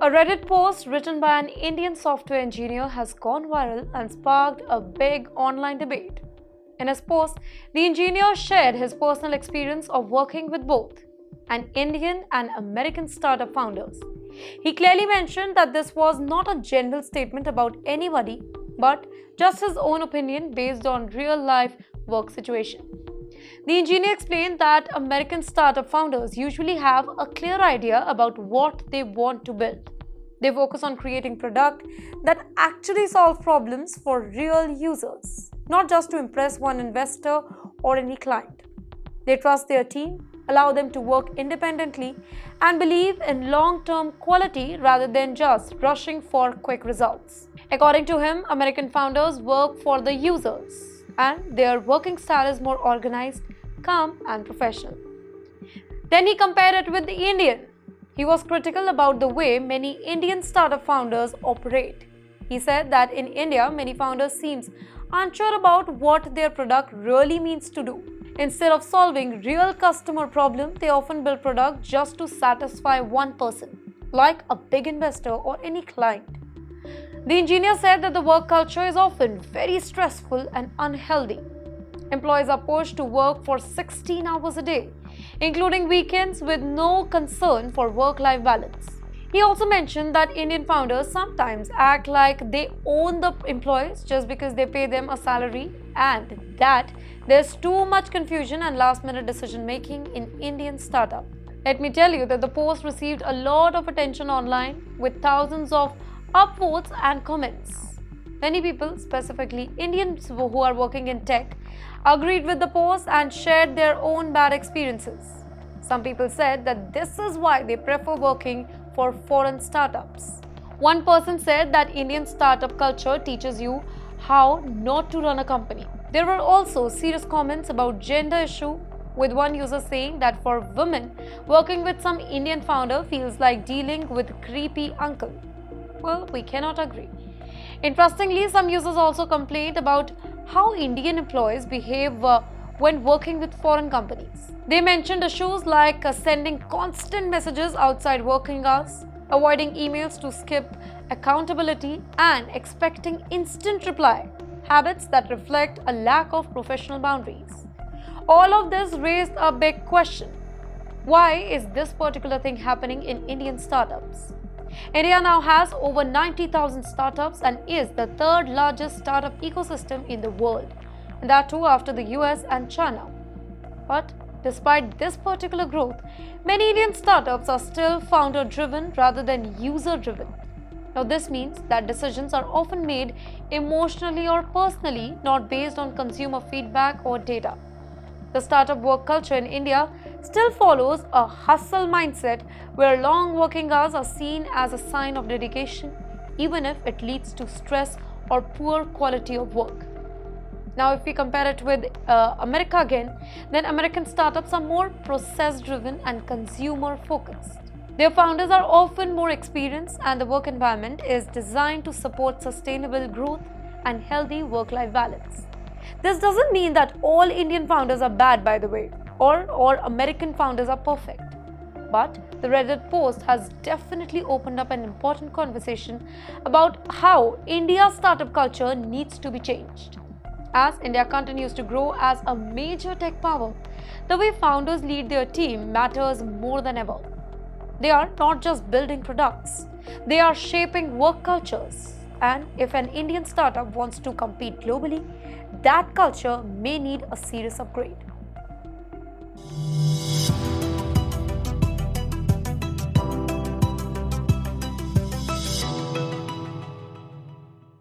A Reddit post written by an Indian software engineer has gone viral and sparked a big online debate. In his post, the engineer shared his personal experience of working with both an Indian and American startup founders. He clearly mentioned that this was not a general statement about anybody, but just his own opinion based on real-life work situation. The engineer explained that American startup founders usually have a clear idea about what they want to build. They focus on creating products that actually solve problems for real users, not just to impress one investor or any client. They trust their team, allow them to work independently, and believe in long-term quality rather than just rushing for quick results. According to him, American founders work for the users, and their working style is more organized, calm, and professional. Then he compared it with the Indian. He was critical about the way many Indian startup founders operate. He said that in India, many founders seem unsure about what their product really means to do. Instead of solving real customer problems, they often build products just to satisfy one person, like a big investor or any client. The engineer said that the work culture is often very stressful and unhealthy. Employees are pushed to work for 16 hours a day, including weekends, with no concern for work-life balance. He also mentioned that Indian founders sometimes act like they own the employees just because they pay them a salary, and that there's too much confusion and last-minute decision-making in Indian startup. Let me tell you that the post received a lot of attention online with thousands of upvotes and comments. Many people, specifically Indians who are working in tech, agreed with the post and shared their own bad experiences. Some people said that this is why they prefer working for foreign startups. One person said that Indian startup culture teaches you how not to run a company. There were also serious comments about gender issue, with one user saying that for women, working with some Indian founder feels like dealing with creepy uncle. Well, we cannot agree. Interestingly, some users also complained about how Indian employees behave when working with foreign companies. They mentioned issues like sending constant messages outside working hours, avoiding emails to skip accountability, and expecting instant reply, habits that reflect a lack of professional boundaries. All of this raised a big question. Why is this particular thing happening in Indian startups? India now has over 90,000 startups and is the third largest startup ecosystem in the world, and that too after the US and China. But despite this particular growth, many Indian startups are still founder-driven rather than user-driven. Now, this means that decisions are often made emotionally or personally, not based on consumer feedback or data. The startup work culture in India still follows a hustle mindset where long working hours are seen as a sign of dedication, even if it leads to stress or poor quality of work. Now, if we compare it with America again, then American startups are more process-driven and consumer-focused. Their founders are often more experienced, and the work environment is designed to support sustainable growth and healthy work-life balance. This doesn't mean that all Indian founders are bad, by the way, or American founders are perfect. But the Reddit post has definitely opened up an important conversation about how India's startup culture needs to be changed. As India continues to grow as a major tech power, the way founders lead their team matters more than ever. They are not just building products, they are shaping work cultures. And if an Indian startup wants to compete globally, that culture may need a serious upgrade.